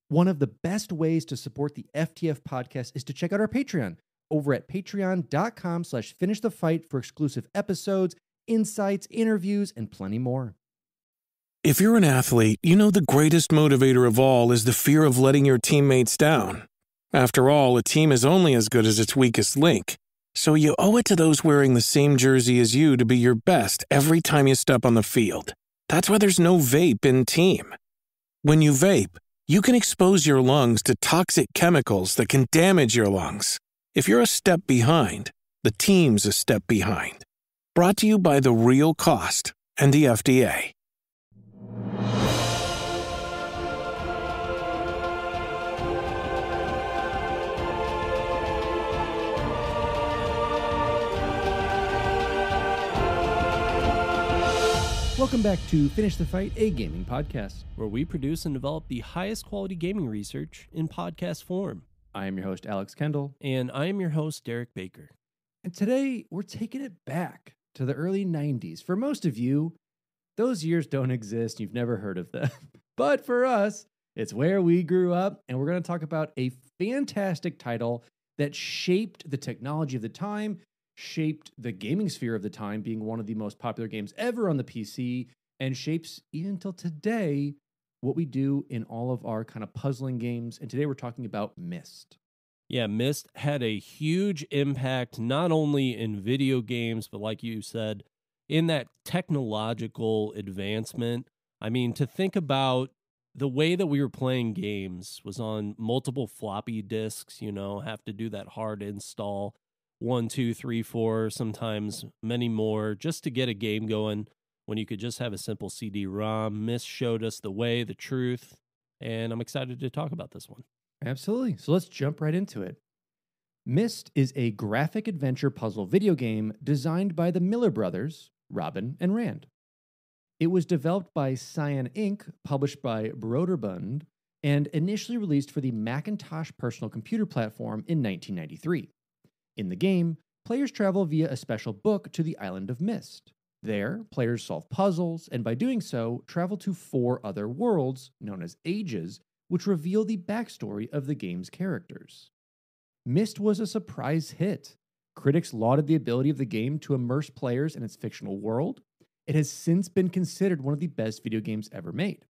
One of the best ways to support the FTF podcast is to check out our Patreon over at patreon.com/finishthefight for exclusive episodes, insights, interviews, and plenty more. If you're an athlete, you know the greatest motivator of all is the fear of letting your teammates down. After all, a team is only as good as its weakest link. So you owe it to those wearing the same jersey as you to be your best every time you step on the field. That's why there's no vape in team. When you vape, you can expose your lungs to toxic chemicals that can damage your lungs. If you're a step behind, the team's a step behind. Brought to you by The Real Cost and the FDA. Welcome back to Finish the Fight, a gaming podcast, where we produce and develop the highest quality gaming research in podcast form. I am your host, Alex Kendall. And I am your host, Derek Baker. And today, we're taking it back to the early 90s. For most of you, those years don't exist. You've never heard of them. But for us, it's where we grew up, and we're going to talk about a fantastic title that shaped the technology of the time, shaped the gaming sphere of the time, being one of the most popular games ever on the PC, and shapes, even till today, what we do in all of our kind of puzzling games. And today we're talking about Myst. Yeah, Myst had a huge impact, not only in video games, but like you said, in that technological advancement. I mean, to think about the way that we were playing games was on multiple floppy disks, have to do that hard install. 1, 2, 3, 4, sometimes many more, just to get a game going when you could just have a simple CD-ROM. Myst showed us the way, the truth, and I'm excited to talk about this one. Absolutely. So let's jump right into it. Myst is a graphic adventure puzzle video game designed by the Miller brothers, Robin and Rand. It was developed by Cyan Inc., published by Broderbund, and initially released for the Macintosh personal computer platform in 1993. In the game, players travel via a special book to the island of Myst. There, players solve puzzles, and by doing so, travel to 4 other worlds, known as Ages, which reveal the backstory of the game's characters. Myst was a surprise hit. Critics lauded the ability of the game to immerse players in its fictional world. It has since been considered one of the best video games ever made.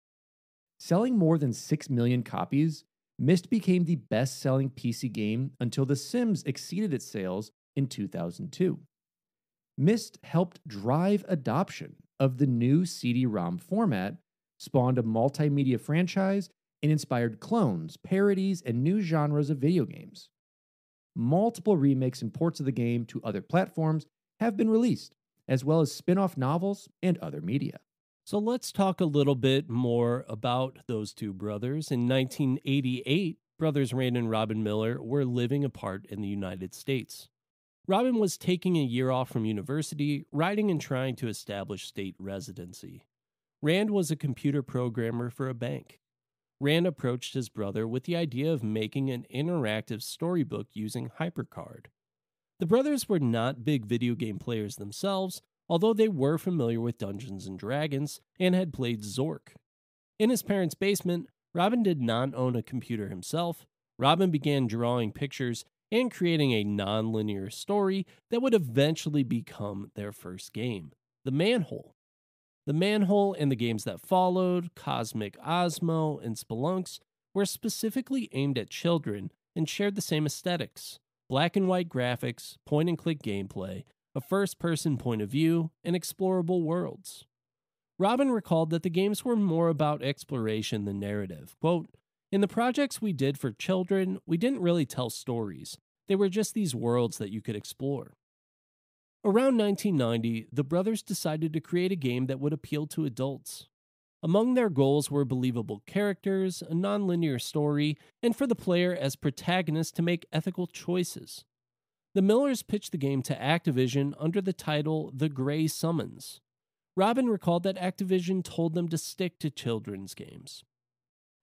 Selling more than 6 million copies, Myst became the best-selling PC game until The Sims exceeded its sales in 2002. Myst helped drive adoption of the new CD-ROM format, spawned a multimedia franchise, and inspired clones, parodies, and new genres of video games. Multiple remakes and ports of the game to other platforms have been released, as well as spin-off novels and other media. So let's talk a little bit more about those two brothers. In 1988, brothers Rand and Robin Miller were living apart in the United States. Robin was taking a year off from university, writing and trying to establish state residency. Rand was a computer programmer for a bank. Rand approached his brother with the idea of making an interactive storybook using HyperCard. The brothers were not big video game players themselves, although they were familiar with Dungeons & Dragons and had played Zork. In his parents' basement, Robin did not own a computer himself. Robin began drawing pictures and creating a non-linear story that would eventually become their first game, The Manhole. The Manhole and the games that followed, Cosmic Osmo and Spelunks, were specifically aimed at children and shared the same aesthetics: black and white graphics, point-and-click gameplay, a first-person point of view, and explorable worlds. Robin recalled that the games were more about exploration than narrative. Quote, "In the projects we did for children, we didn't really tell stories. They were just these worlds that you could explore." Around 1990, the brothers decided to create a game that would appeal to adults. Among their goals were believable characters, a non-linear story, and for the player as protagonist to make ethical choices. The Millers pitched the game to Activision under the title The Grey Summons. Robin recalled that Activision told them to stick to children's games.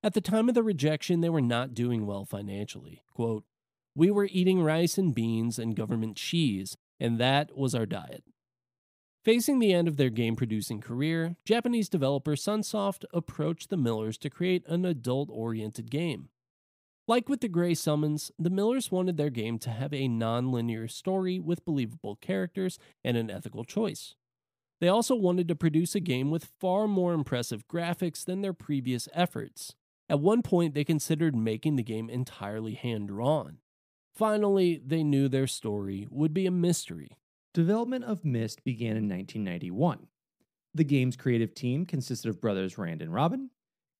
At the time of the rejection, they were not doing well financially. Quote, "We were eating rice and beans and government cheese, and that was our diet." Facing the end of their game-producing career, Japanese developer Sunsoft approached the Millers to create an adult-oriented game. Like with the Grey Summons, the Millers wanted their game to have a non-linear story with believable characters and an ethical choice. They also wanted to produce a game with far more impressive graphics than their previous efforts. At one point, they considered making the game entirely hand-drawn. Finally, they knew their story would be a mystery. Development of Myst began in 1991. The game's creative team consisted of brothers Rand and Robin,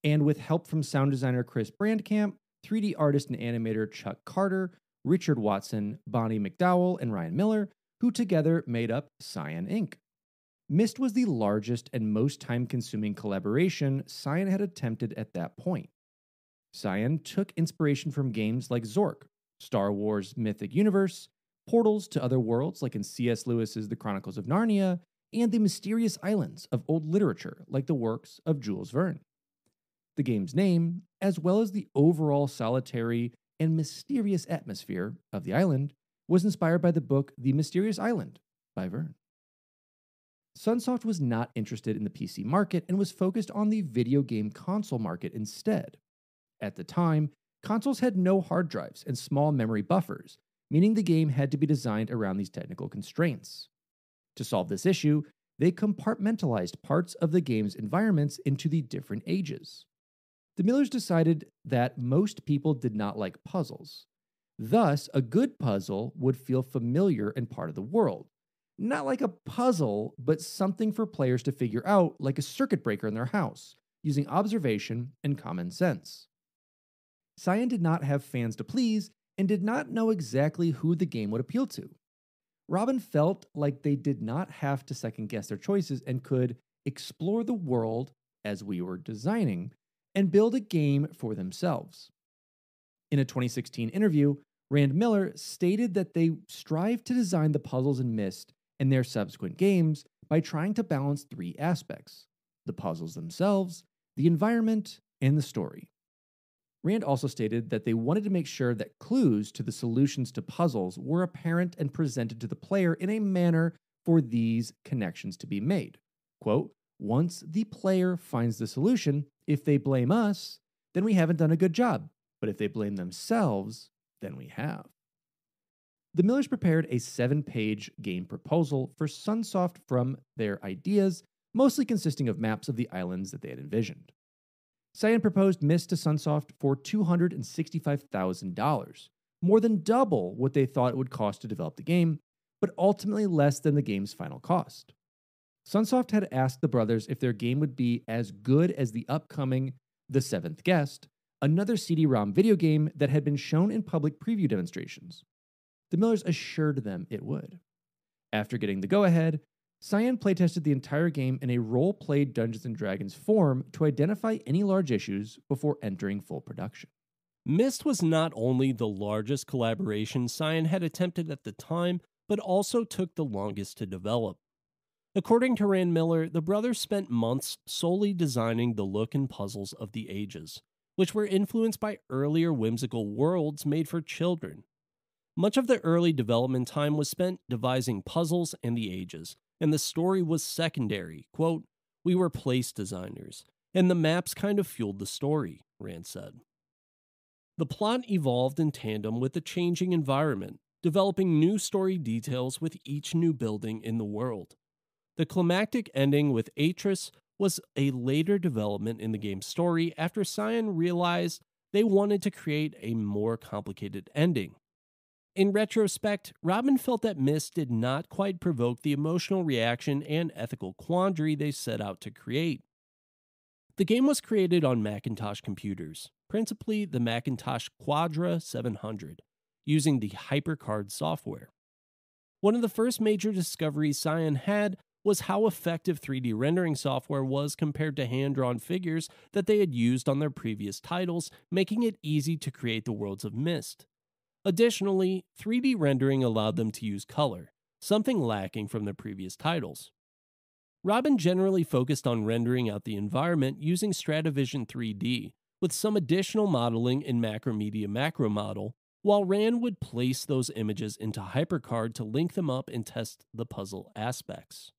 and with help from sound designer Chris Brandkamp, 3D artist and animator Chuck Carter, Richard Watson, Bonnie McDowell, and Ryan Miller, who together made up Cyan Inc. Myst was the largest and most time-consuming collaboration Cyan had attempted at that point. Cyan took inspiration from games like Zork, Star Wars Mythic Universe, portals to other worlds like in C.S. Lewis's The Chronicles of Narnia, and the mysterious islands of old literature like the works of Jules Verne. The game's name, as well as the overall solitary and mysterious atmosphere of the island, was inspired by the book The Mysterious Island by Verne. Sunsoft was not interested in the PC market and was focused on the video game console market instead. At the time, consoles had no hard drives and small memory buffers, meaning the game had to be designed around these technical constraints. To solve this issue, they compartmentalized parts of the game's environments into the different ages. The Millers decided that most people did not like puzzles. Thus, a good puzzle would feel familiar and part of the world. Not like a puzzle, but something for players to figure out, like a circuit breaker in their house, using observation and common sense. Cyan did not have fans to please and did not know exactly who the game would appeal to. Robin felt like they did not have to second-guess their choices and could explore the world as we were designing and build a game for themselves. In a 2016 interview, Rand Miller stated that they strive to design the puzzles in Myst and their subsequent games by trying to balance three aspects: the puzzles themselves, the environment, and the story. Rand also stated that they wanted to make sure that clues to the solutions to puzzles were apparent and presented to the player in a manner for these connections to be made. Quote, "Once the player finds the solution, if they blame us, then we haven't done a good job. But if they blame themselves, then we have." The Millers prepared a 7-page game proposal for Sunsoft from their ideas, mostly consisting of maps of the islands that they had envisioned. Cyan proposed Myst to Sunsoft for $265,000, more than double what they thought it would cost to develop the game, but ultimately less than the game's final cost. Sunsoft had asked the brothers if their game would be as good as the upcoming The Seventh Guest, another CD-ROM video game that had been shown in public preview demonstrations. The Millers assured them it would. After getting the go-ahead, Cyan playtested the entire game in a role-played Dungeons & Dragons form to identify any large issues before entering full production. Myst was not only the largest collaboration Cyan had attempted at the time, but also took the longest to develop. According to Rand Miller, the brothers spent months solely designing the look and puzzles of the ages, which were influenced by earlier whimsical worlds made for children. Much of the early development time was spent devising puzzles and the ages, and the story was secondary. Quote, "We were place designers, and the maps kind of fueled the story," Rand said. The plot evolved in tandem with the changing environment, developing new story details with each new building in the world. The climactic ending with Atris was a later development in the game's story after Cyan realized they wanted to create a more complicated ending. In retrospect, Robin felt that Myst did not quite provoke the emotional reaction and ethical quandary they set out to create. The game was created on Macintosh computers, principally the Macintosh Quadra 700, using the HyperCard software. One of the first major discoveries Cyan had was how effective 3D rendering software was compared to hand-drawn figures that they had used on their previous titles, making it easy to create the worlds of Myst. Additionally, 3D rendering allowed them to use color, something lacking from their previous titles. Robin generally focused on rendering out the environment using Stratavision 3D, with some additional modeling in Macromedia Macro Model, while Rand would place those images into HyperCard to link them up and test the puzzle aspects.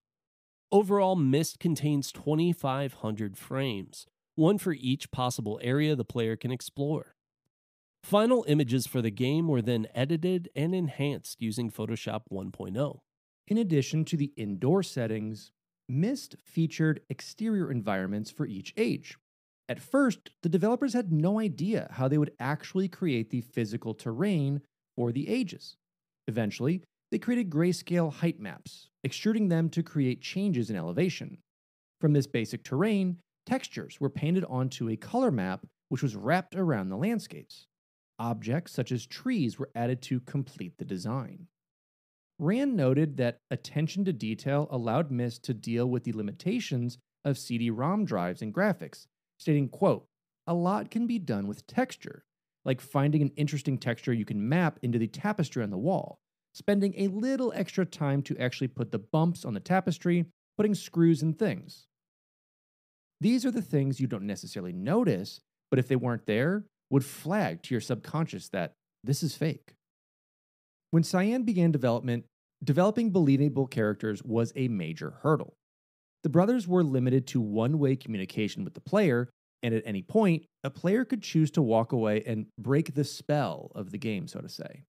Overall, Myst contains 2,500 frames, one for each possible area the player can explore. Final images for the game were then edited and enhanced using Photoshop 1.0. In addition to the indoor settings, Myst featured exterior environments for each age. At first, the developers had no idea how they would actually create the physical terrain for the ages. Eventually, they created grayscale height maps, extruding them to create changes in elevation. From this basic terrain, textures were painted onto a color map which was wrapped around the landscapes. Objects such as trees were added to complete the design. Rand noted that attention to detail allowed Myst to deal with the limitations of CD-ROM drives and graphics, stating, quote, "A lot can be done with texture, like finding an interesting texture you can map into the tapestry on the wall, spending a little extra time to actually put the bumps on the tapestry, putting screws and things. These are the things you don't necessarily notice, but if they weren't there, would flag to your subconscious that this is fake." When Cyan began development, developing believable characters was a major hurdle. The brothers were limited to one-way communication with the player, and at any point, a player could choose to walk away and break the spell of the game, so to say.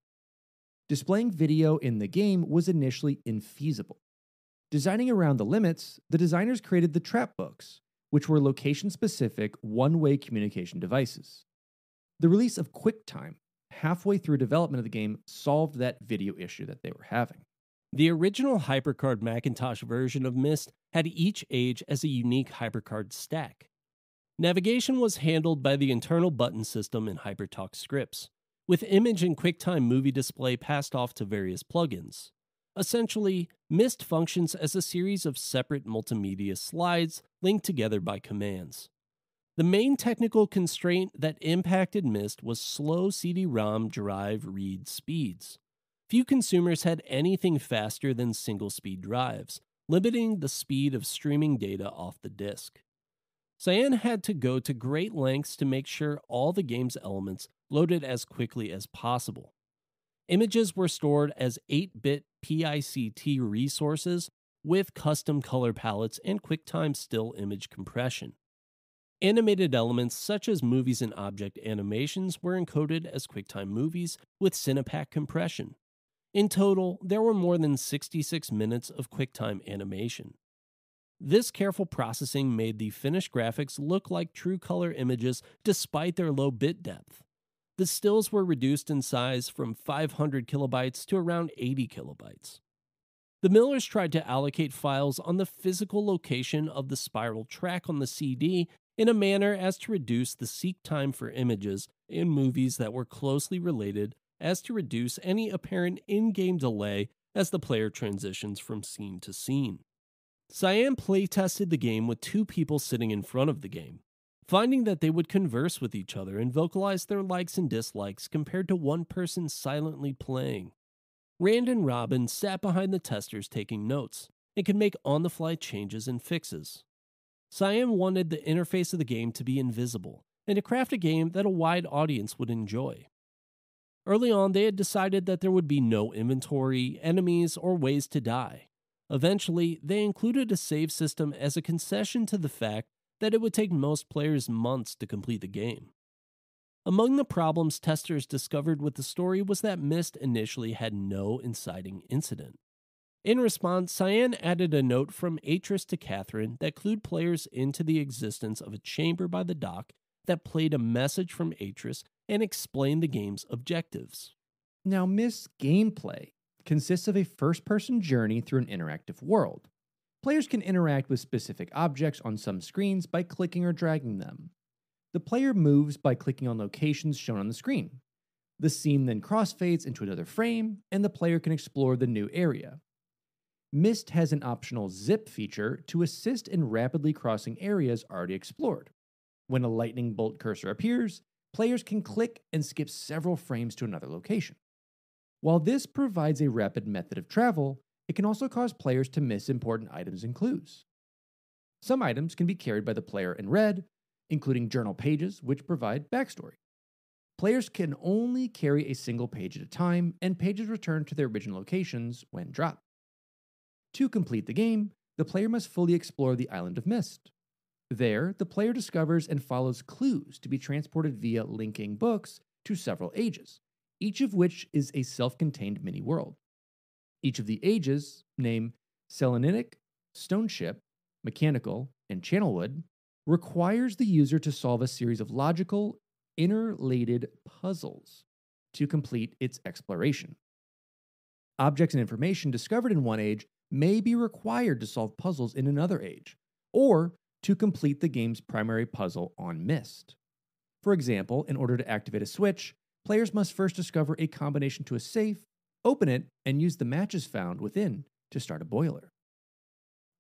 Displaying video in the game was initially infeasible. Designing around the limits, the designers created the trap books, which were location-specific one-way communication devices. The release of QuickTime, halfway through development of the game, solved that video issue that they were having. The original HyperCard Macintosh version of Myst had each age as a unique HyperCard stack. Navigation was handled by the internal button system in HyperTalk scripts, with image and QuickTime movie display passed off to various plugins. Essentially, Myst functions as a series of separate multimedia slides linked together by commands. The main technical constraint that impacted Myst was slow CD-ROM drive read speeds. Few consumers had anything faster than single-speed drives, limiting the speed of streaming data off the disk. Cyan had to go to great lengths to make sure all the game's elements loaded as quickly as possible. Images were stored as 8-bit PICT resources with custom color palettes and QuickTime still image compression. Animated elements such as movies and object animations were encoded as QuickTime movies with Cinepack compression. In total, there were more than 66 minutes of QuickTime animation. This careful processing made the finished graphics look like true color images despite their low bit depth. The stills were reduced in size from 500 kilobytes to around 80 kilobytes. The Millers tried to allocate files on the physical location of the spiral track on the CD in a manner as to reduce the seek time for images in movies that were closely related as to reduce any apparent in-game delay as the player transitions from scene to scene. Cyan playtested the game with two people sitting in front of the game, finding that they would converse with each other and vocalize their likes and dislikes compared to one person silently playing. Rand and Robin sat behind the testers taking notes and could make on-the-fly changes and fixes. Cyan wanted the interface of the game to be invisible and to craft a game that a wide audience would enjoy. Early on, they had decided that there would be no inventory, enemies, or ways to die. Eventually, they included a save system as a concession to the fact that it would take most players months to complete the game. Among the problems testers discovered with the story was that Myst initially had no inciting incident. In response, Cyan added a note from Atris to Catherine that clued players into the existence of a chamber by the dock that played a message from Atris and explained the game's objectives. Now, Myst's gameplay consists of a first-person journey through an interactive world. Players can interact with specific objects on some screens by clicking or dragging them. The player moves by clicking on locations shown on the screen. The scene then crossfades into another frame, and the player can explore the new area. Myst has an optional zip feature to assist in rapidly crossing areas already explored. When a lightning bolt cursor appears, players can click and skip several frames to another location. While this provides a rapid method of travel, it can also cause players to miss important items and clues. Some items can be carried by the player in red, including journal pages, which provide backstory. Players can only carry a single page at a time, and pages return to their original locations when dropped. To complete the game, the player must fully explore the island of Myst. There, the player discovers and follows clues to be transported via linking books to several ages, each of which is a self contained mini world. Each of the ages, named Selenitic, Stoneship, Mechanical, and Channelwood, requires the user to solve a series of logical, interrelated puzzles to complete its exploration. Objects and information discovered in one age may be required to solve puzzles in another age, or to complete the game's primary puzzle on Myst. For example, in order to activate a switch, players must first discover a combination to a safe, open it, and use the matches found within to start a boiler.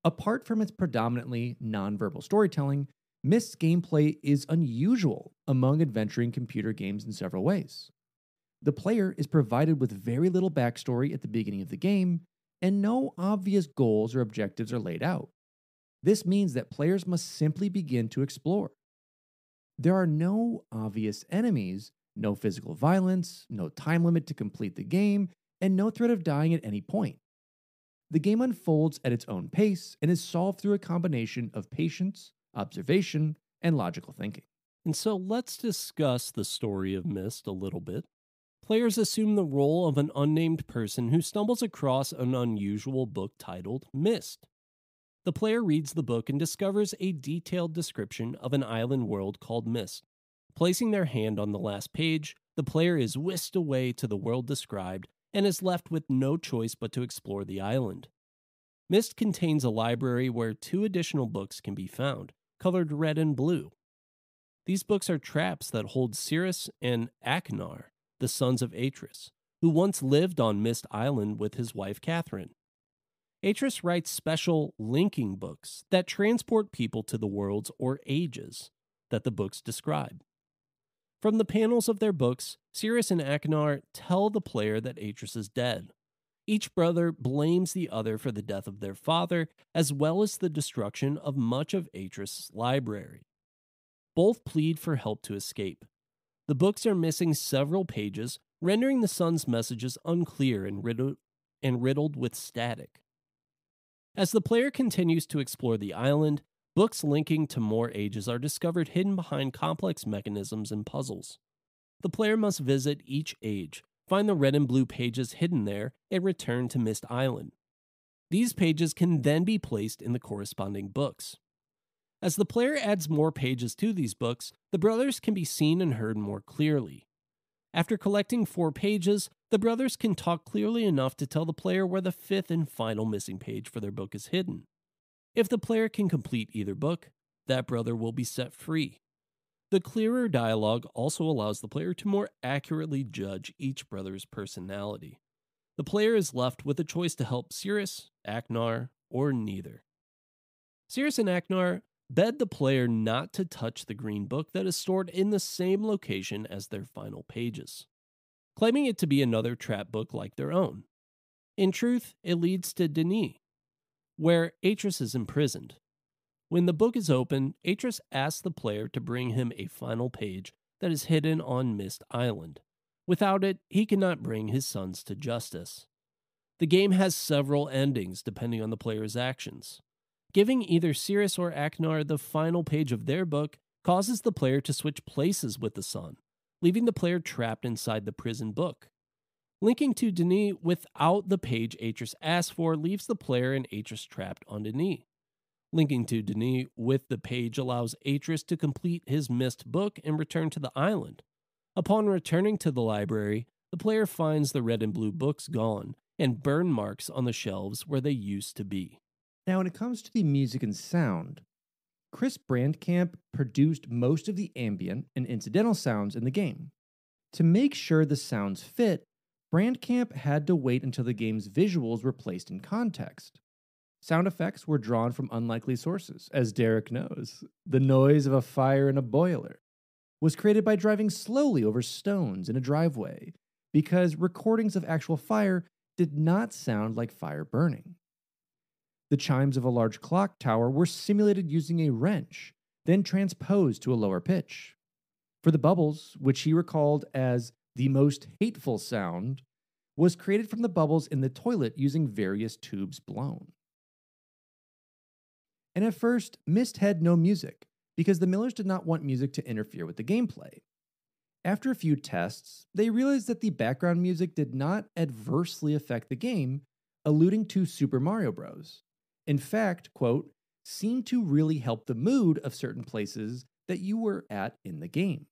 Apart from its predominantly nonverbal storytelling, Myst's gameplay is unusual among adventuring computer games in several ways. The player is provided with very little backstory at the beginning of the game, and no obvious goals or objectives are laid out. This means that players must simply begin to explore. There are no obvious enemies, no physical violence, no time limit to complete the game, and no threat of dying at any point. The game unfolds at its own pace and is solved through a combination of patience, observation, and logical thinking. And so let's discuss the story of Myst a little bit. Players assume the role of an unnamed person who stumbles across an unusual book titled Myst. The player reads the book and discovers a detailed description of an island world called Myst. Placing their hand on the last page, the player is whisked away to the world described and is left with no choice but to explore the island. Myst contains a library where 2 additional books can be found, colored red and blue. These books are traps that hold Cirrus and Aknar, the sons of Atris, who once lived on Myst Island with his wife Catherine. Atris writes special linking books that transport people to the worlds or ages that the books describe. From the panels of their books, Cirrus and Aknar tell the player that Atris is dead. Each brother blames the other for the death of their father, as well as the destruction of much of Atris' library. Both plead for help to escape. The books are missing several pages, rendering the son's messages unclear and riddled with static. As the player continues to explore the island, books linking to more ages are discovered hidden behind complex mechanisms and puzzles. The player must visit each age, find the red and blue pages hidden there, and return to Myst Island. These pages can then be placed in the corresponding books. As the player adds more pages to these books, the brothers can be seen and heard more clearly. After collecting 4 pages, the brothers can talk clearly enough to tell the player where the 5th and final missing page for their book is hidden. If the player can complete either book, that brother will be set free. The clearer dialogue also allows the player to more accurately judge each brother's personality. The player is left with a choice to help Cirrus, Aknar, or neither. Cirrus and Aknar beg the player not to touch the green book that is stored in the same location as their final pages, claiming it to be another trap book like their own. In truth, it leads to Denis, where Atris is imprisoned. When the book is open, Atris asks the player to bring him a final page that is hidden on Myst Island. Without it, he cannot bring his sons to justice. The game has several endings depending on the player's actions. Giving either Cirrus or Aknar the final page of their book causes the player to switch places with the son, leaving the player trapped inside the prison book. Linking to Denis without the page Atris asks for leaves the player and Atris trapped on Denis. Linking to Denis with the page allows Atris to complete his Myst book and return to the island. Upon returning to the library, the player finds the red and blue books gone and burn marks on the shelves where they used to be. Now, when it comes to the music and sound, Chris Brandkamp produced most of the ambient and incidental sounds in the game. To make sure the sounds fit, Brandkamp had to wait until the game's visuals were placed in context. Sound effects were drawn from unlikely sources, as Derek knows. The noise of a fire in a boiler was created by driving slowly over stones in a driveway, because recordings of actual fire did not sound like fire burning. The chimes of a large clock tower were simulated using a wrench, then transposed to a lower pitch. For the bubbles, which he recalled as the most hateful sound, was created from the bubbles in the toilet using various tubes blown. And at first, Myst had no music, because the Millers did not want music to interfere with the gameplay. After a few tests, they realized that the background music did not adversely affect the game, alluding to Super Mario Bros. In fact, quote, seemed to really help the mood of certain places that you were at in the game.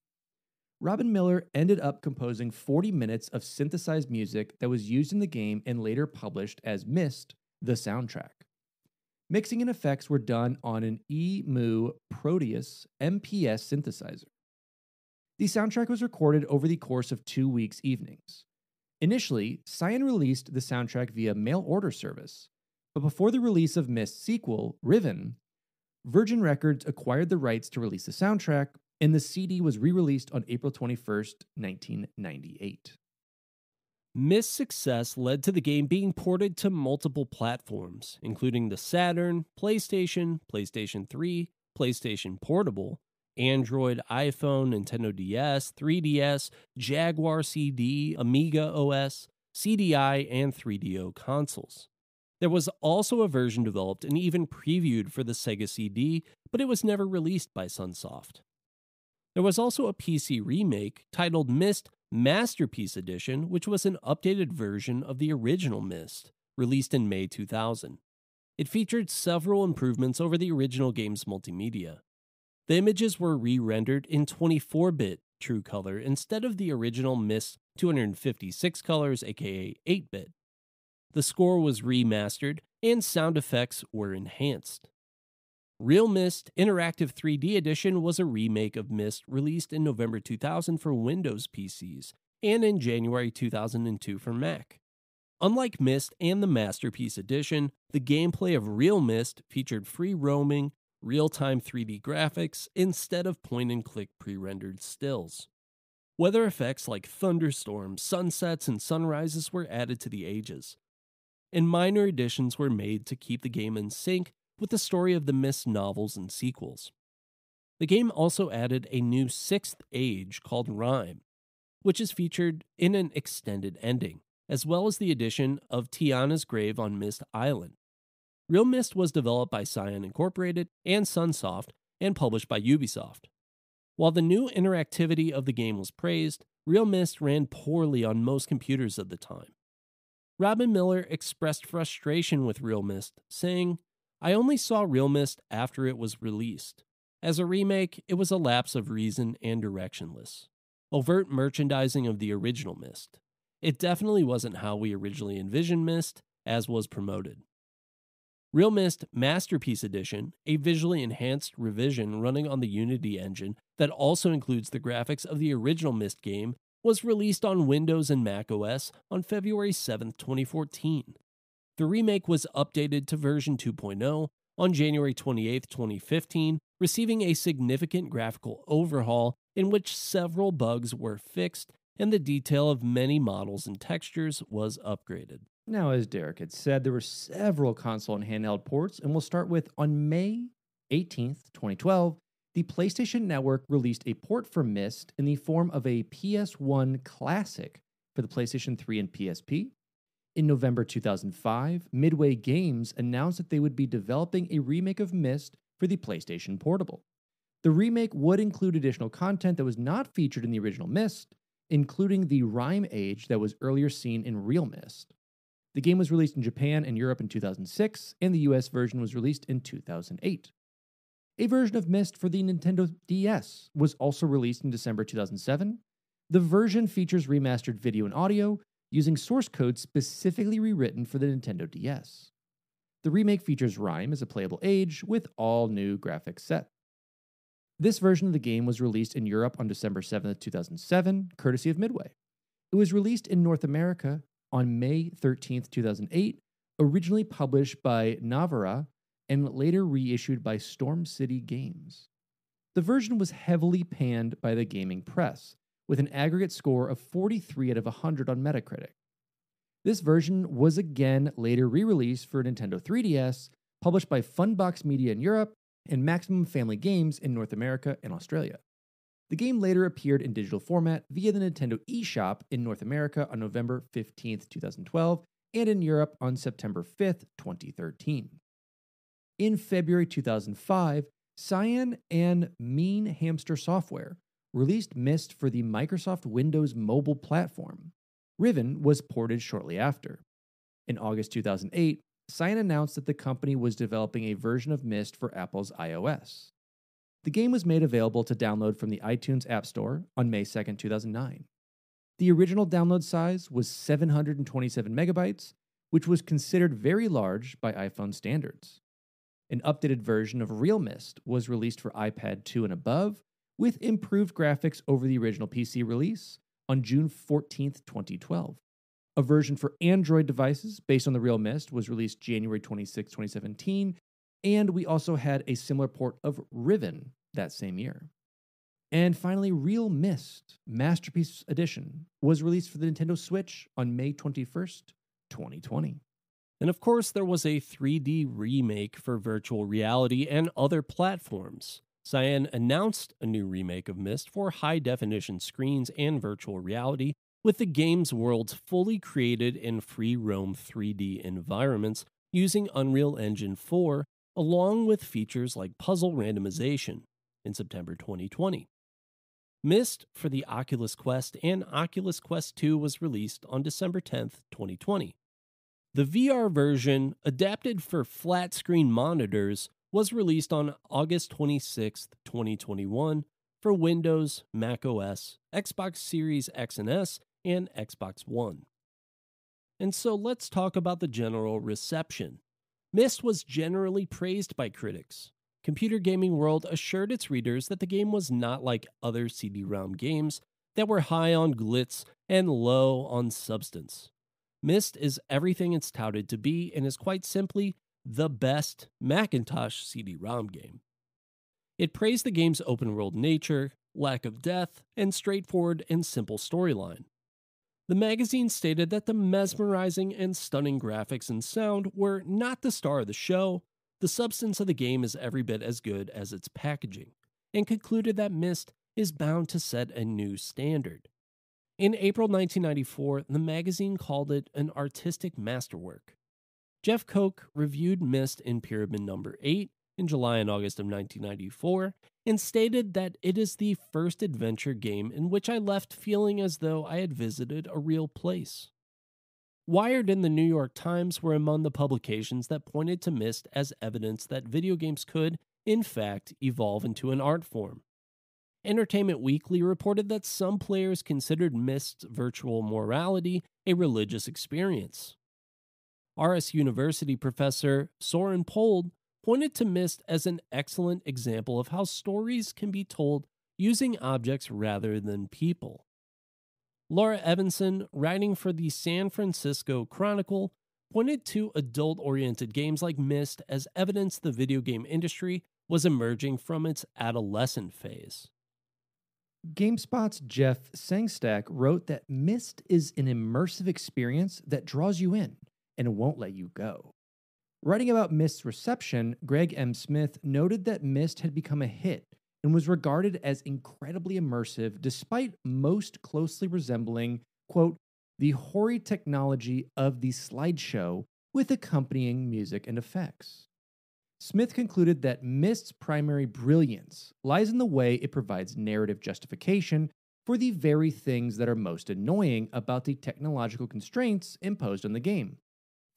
Robin Miller ended up composing 40 minutes of synthesized music that was used in the game and later published as Myst, the soundtrack. Mixing and effects were done on an EMU Proteus MPS synthesizer. The soundtrack was recorded over the course of 2 weeks' evenings. Initially, Cyan released the soundtrack via mail order service, but before the release of Myst's sequel, Riven, Virgin Records acquired the rights to release the soundtrack, and the CD was re-released on April 21st, 1998. Myst's success led to the game being ported to multiple platforms, including the Saturn, PlayStation, PlayStation 3, PlayStation Portable, Android, iPhone, Nintendo DS, 3DS, Jaguar CD, Amiga OS, CDI, and 3DO consoles. There was also a version developed and even previewed for the Sega CD, but it was never released by Sunsoft. There was also a PC remake titled Myst Masterpiece Edition, which was an updated version of the original Myst, released in May 2000. It featured several improvements over the original game's multimedia. The images were re-rendered in 24-bit true color instead of the original Myst 256 colors, aka 8-bit. The score was remastered and sound effects were enhanced. Real Myst Interactive 3D Edition was a remake of Myst released in November 2000 for Windows PCs and in January 2002 for Mac. Unlike Myst and the Masterpiece Edition, the gameplay of Real Myst featured free roaming, real-time 3D graphics instead of point-and-click pre-rendered stills. Weather effects like thunderstorms, sunsets, and sunrises were added to the ages, and minor additions were made to keep the game in sync with the story of the Myst novels and sequels. The game also added a new sixth age called Rhyme, which is featured in an extended ending, as well as the addition of Tiana's grave on Myst Island. Real Myst was developed by Cyan Incorporated and Sunsoft and published by Ubisoft. While the new interactivity of the game was praised, Real Myst ran poorly on most computers of the time. Robin Miller expressed frustration with Real Myst, saying, "I only saw Real Myst after it was released. As a remake, it was a lapse of reason and directionless. Overt merchandising of the original Myst. It definitely wasn't how we originally envisioned Myst, as was promoted." Real Myst Masterpiece Edition, a visually enhanced revision running on the Unity engine that also includes the graphics of the original Myst game, was released on Windows and Mac OS on February 7, 2014. The remake was updated to version 2.0 on January 28, 2015, receiving a significant graphical overhaul in which several bugs were fixed and the detail of many models and textures was upgraded. Now, as Derek had said, there were several console and handheld ports, and we'll start with on May 18th, 2012, the PlayStation Network released a port for Myst in the form of a PS1 Classic for the PlayStation 3 and PSP. In November 2005, Midway Games announced that they would be developing a remake of Myst for the PlayStation Portable. The remake would include additional content that was not featured in the original Myst, including the Rhyme Age that was earlier seen in Real Myst. The game was released in Japan and Europe in 2006, and the US version was released in 2008. A version of Myst for the Nintendo DS was also released in December 2007. The version features remastered video and audio, using source code specifically rewritten for the Nintendo DS. The remake features Rhyme as a playable age with all new graphics set. This version of the game was released in Europe on December 7th, 2007, courtesy of Midway. It was released in North America on May 13th, 2008, originally published by Navara and later reissued by Storm City Games. The version was heavily panned by the gaming press, with an aggregate score of 43 out of 100 on Metacritic. This version was again later re-released for Nintendo 3DS, published by Funbox Media in Europe and Maximum Family Games in North America and Australia. The game later appeared in digital format via the Nintendo eShop in North America on November 15th, 2012, and in Europe on September 5th, 2013. In February 2005, Cyan and Mean Hamster Software released Myst for the Microsoft Windows mobile platform. Riven was ported shortly after. In August 2008, Cyan announced that the company was developing a version of Myst for Apple's iOS. The game was made available to download from the iTunes App Store on May 2, 2009. The original download size was 727 megabytes, which was considered very large by iPhone standards. An updated version of Real Myst was released for iPad 2 and above, with improved graphics over the original PC release on June 14, 2012. A version for Android devices based on the Real Myst was released January 26, 2017, and we also had a similar port of Riven that same year. And finally, Real Myst Masterpiece Edition was released for the Nintendo Switch on May 21st, 2020. And of course, there was a 3D remake for virtual reality and other platforms. Cyan announced a new remake of Myst for high-definition screens and virtual reality, with the game's worlds fully created in free-roam 3D environments using Unreal Engine 4, along with features like puzzle randomization, in September 2020. Myst for the Oculus Quest and Oculus Quest 2 was released on December 10, 2020. The VR version, adapted for flat-screen monitors, was released on August 26, 2021 for Windows, Mac OS, Xbox Series X and S, and Xbox One. And so let's talk about the general reception. Myst was generally praised by critics. Computer Gaming World assured its readers that the game was not like other CD-ROM games that were high on glitz and low on substance. Myst is everything it's touted to be and is quite simply the best Macintosh CD-ROM game. It praised the game's open-world nature, lack of depth, and straightforward and simple storyline. The magazine stated that the mesmerizing and stunning graphics and sound were not the star of the show. The substance of the game is every bit as good as its packaging, and concluded that Myst is bound to set a new standard. In April 1994, the magazine called it an artistic masterwork. Jeff Koch reviewed Myst in Pyramid Number 8 in July and August of 1994 and stated that it is the first adventure game in which I left feeling as though I had visited a real place. Wired and the New York Times were among the publications that pointed to Myst as evidence that video games could, in fact, evolve into an art form. Entertainment Weekly reported that some players considered Myst's virtual morality a religious experience. RS University professor Soren Pold pointed to Myst as an excellent example of how stories can be told using objects rather than people. Laura Evanson, writing for the San Francisco Chronicle, pointed to adult-oriented games like Myst as evidence the video game industry was emerging from its adolescent phase. GameSpot's Jeff Sangstack wrote that Myst is an immersive experience that draws you in and won't let you go. Writing about Myst's reception, Greg M. Smith noted that Myst had become a hit and was regarded as incredibly immersive despite most closely resembling, quote, the hoary technology of the slideshow with accompanying music and effects. Smith concluded that Myst's primary brilliance lies in the way it provides narrative justification for the very things that are most annoying about the technological constraints imposed on the game.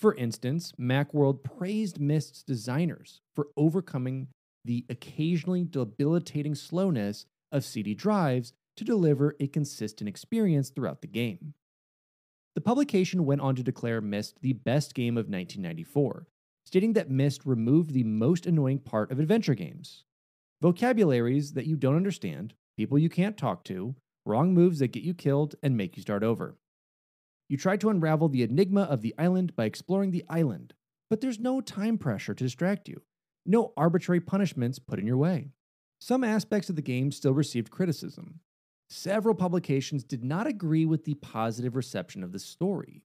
For instance, Macworld praised Myst's designers for overcoming the occasionally debilitating slowness of CD drives to deliver a consistent experience throughout the game. The publication went on to declare Myst the best game of 1994, stating that Myst removed the most annoying part of adventure games: vocabularies that you don't understand, people you can't talk to, wrong moves that get you killed and make you start over. You try to unravel the enigma of the island by exploring the island, but there's no time pressure to distract you, no arbitrary punishments put in your way. Some aspects of the game still received criticism. Several publications did not agree with the positive reception of the story.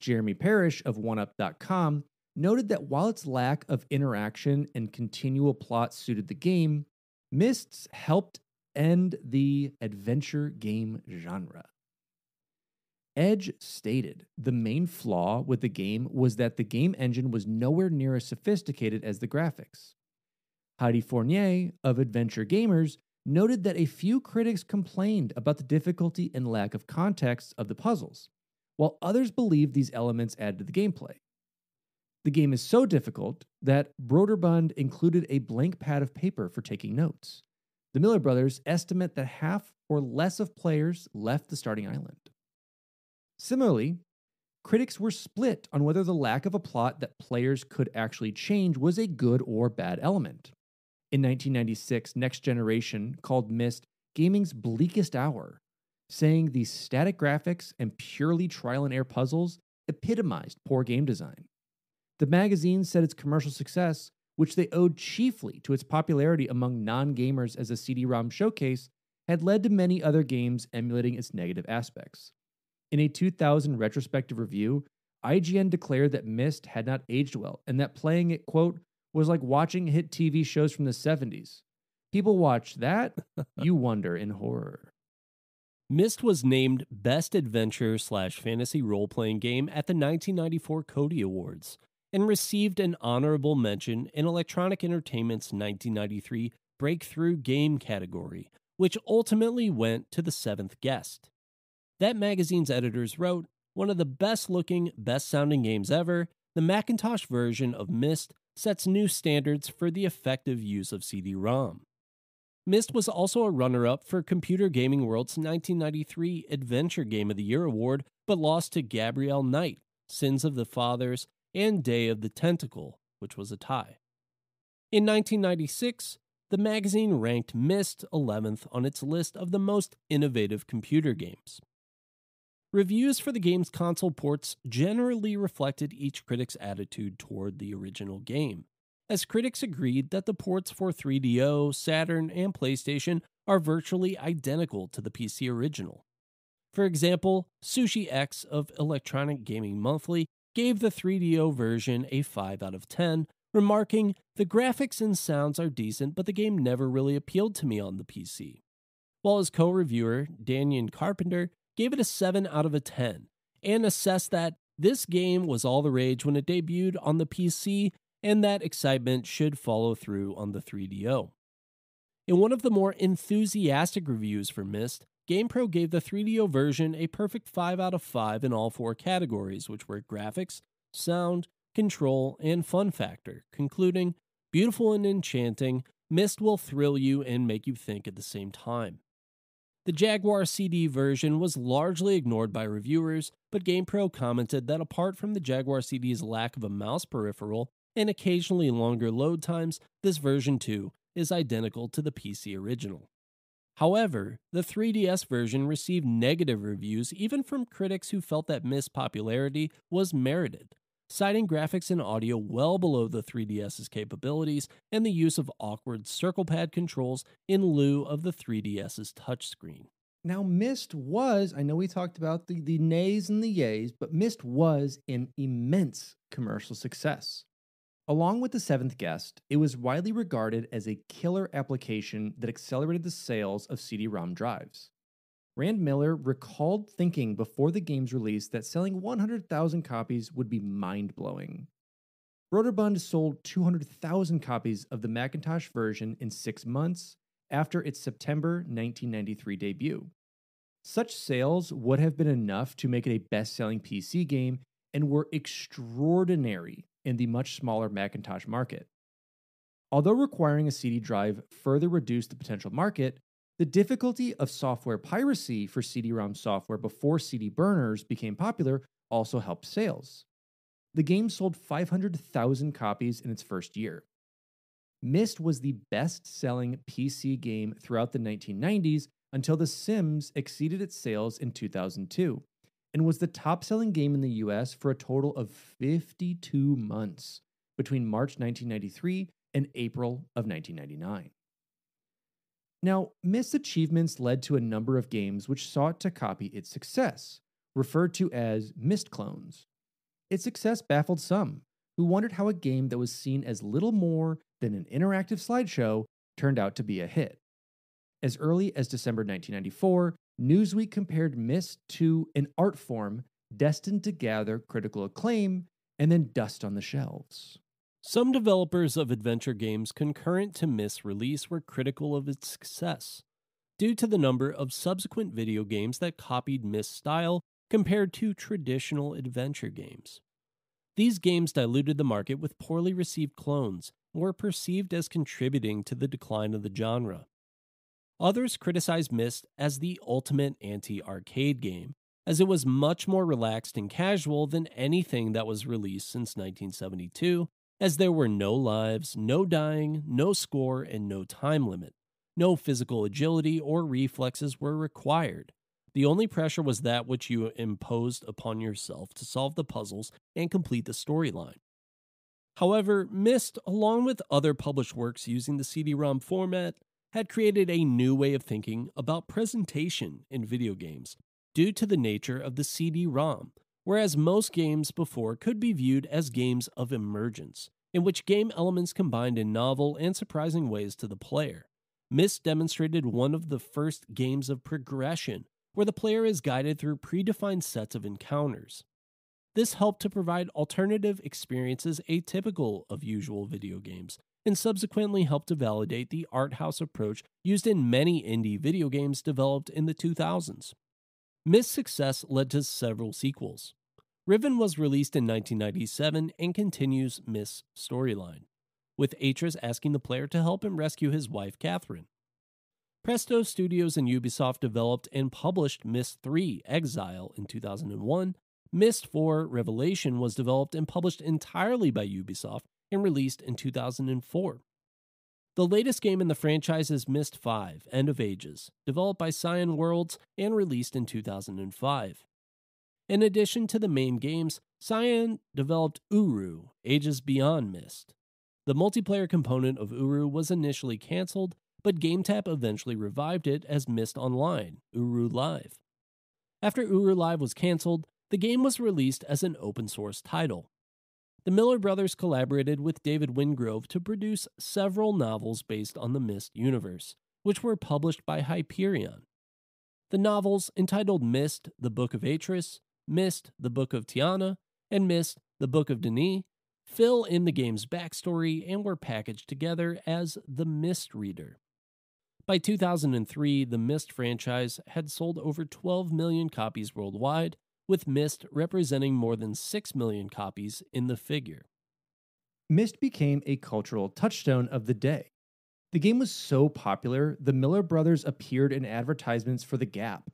Jeremy Parrish of OneUp.com noted that while its lack of interaction and continual plot suited the game, Myst helped end the adventure game genre. Edge stated the main flaw with the game was that the game engine was nowhere near as sophisticated as the graphics. Heidi Fournier of Adventure Gamers noted that a few critics complained about the difficulty and lack of context of the puzzles, while others believed these elements added to the gameplay. The game is so difficult that Broderbund included a blank pad of paper for taking notes. The Miller brothers estimate that half or less of players left the starting island. Similarly, critics were split on whether the lack of a plot that players could actually change was a good or bad element. In 1996, Next Generation called Myst gaming's bleakest hour, saying the static graphics and purely trial and error puzzles epitomized poor game design. The magazine said its commercial success, which they owed chiefly to its popularity among non-gamers as a CD-ROM showcase, had led to many other games emulating its negative aspects. In a 2000 retrospective review, IGN declared that Myst had not aged well and that playing it, quote, was like watching hit TV shows from the 70s. People watch that, you wonder in horror. Myst was named Best Adventure/Fantasy Role-Playing Game at the 1994 Cody Awards and received an honorable mention in Electronic Entertainment's 1993 Breakthrough Game category, which ultimately went to The Seventh Guest. That magazine's editors wrote, "One of the best-looking, best-sounding games ever, the Macintosh version of Myst sets new standards for the effective use of CD-ROM." Myst was also a runner-up for Computer Gaming World's 1993 Adventure Game of the Year award, but lost to Gabrielle Knight, Sins of the Fathers, and Day of the Tentacle, which was a tie. In 1996, the magazine ranked Myst 11th on its list of the most innovative computer games. Reviews for the game's console ports generally reflected each critic's attitude toward the original game, as critics agreed that the ports for 3DO, Saturn, and PlayStation are virtually identical to the PC original. For example, Sushi X of Electronic Gaming Monthly gave the 3DO version a 5 out of 10, remarking, "The graphics and sounds are decent, but the game never really appealed to me on the PC." While his co-reviewer, Daniel Carpenter, gave it a 7 out of a 10, and assessed that this game was all the rage when it debuted on the PC, and that excitement should follow through on the 3DO. In one of the more enthusiastic reviews for Myst, GamePro gave the 3DO version a perfect 5 out of 5 in all 4 categories, which were graphics, sound, control, and fun factor, concluding, "Beautiful and enchanting, Myst will thrill you and make you think at the same time." The Jaguar CD version was largely ignored by reviewers, but GamePro commented that apart from the Jaguar CD's lack of a mouse peripheral and occasionally longer load times, this version too is identical to the PC original. However, the 3DS version received negative reviews even from critics who felt that Myst's popularity was merited, citing graphics and audio well below the 3DS's capabilities and the use of awkward circle pad controls in lieu of the 3DS's touchscreen. Now, Myst was, I know we talked about the nays and the yays, but Myst was an immense commercial success. Along with The Seventh Guest, it was widely regarded as a killer application that accelerated the sales of CD-ROM drives. Rand Miller recalled thinking before the game's release that selling 100,000 copies would be mind-blowing. Broderbund sold 200,000 copies of the Macintosh version in 6 months after its September 1993 debut. Such sales would have been enough to make it a best-selling PC game and were extraordinary in the much smaller Macintosh market. Although requiring a CD drive further reduced the potential market, the difficulty of software piracy for CD-ROM software before CD burners became popular also helped sales. The game sold 500,000 copies in its first year. Myst was the best-selling PC game throughout the 1990s until The Sims exceeded its sales in 2002 and was the top-selling game in the US for a total of 52 months between March 1993 and April of 1999. Now, Myst's achievements led to a number of games which sought to copy its success, referred to as Myst clones. Its success baffled some, who wondered how a game that was seen as little more than an interactive slideshow turned out to be a hit. As early as December 1994, Newsweek compared Myst to an art form destined to gather critical acclaim and then dust on the shelves. Some developers of adventure games concurrent to Myst's release were critical of its success, due to the number of subsequent video games that copied Myst's style compared to traditional adventure games. These games diluted the market with poorly received clones and were perceived as contributing to the decline of the genre. Others criticized Myst as the ultimate anti-arcade game, as it was much more relaxed and casual than anything that was released since 1972, as there were no lives, no dying, no score, and no time limit. No physical agility or reflexes were required. The only pressure was that which you imposed upon yourself to solve the puzzles and complete the storyline. However, Myst, along with other published works using the CD-ROM format, had created a new way of thinking about presentation in video games due to the nature of the CD-ROM, whereas most games before could be viewed as games of emergence, in which game elements combined in novel and surprising ways to the player. Myst demonstrated one of the first games of progression, where the player is guided through predefined sets of encounters. This helped to provide alternative experiences atypical of usual video games, and subsequently helped to validate the art house approach used in many indie video games developed in the 2000s. Myst's success led to several sequels. Riven was released in 1997 and continues Myst's storyline, with Atreus asking the player to help him rescue his wife, Catherine. Presto Studios and Ubisoft developed and published Myst 3 Exile in 2001. Myst 4 Revelation was developed and published entirely by Ubisoft and released in 2004. The latest game in the franchise is Myst 5 End of Ages, developed by Cyan Worlds and released in 2005. In addition to the main games, Cyan developed Uru, Ages Beyond Myst. The multiplayer component of Uru was initially cancelled, but GameTap eventually revived it as Myst Online, Uru Live. After Uru Live was cancelled, the game was released as an open-source title. The Miller brothers collaborated with David Wingrove to produce several novels based on the Myst universe, which were published by Hyperion. The novels, entitled Myst, the Book of Atreus, Myst, the Book of Tiana, and Myst, the Book of Denis, fill in the game's backstory and were packaged together as the Myst Reader. By 2003, the Myst franchise had sold over 12 million copies worldwide, with Myst representing more than 6 million copies in the figure. Myst became a cultural touchstone of the day. The game was so popular, the Miller brothers appeared in advertisements for The Gap.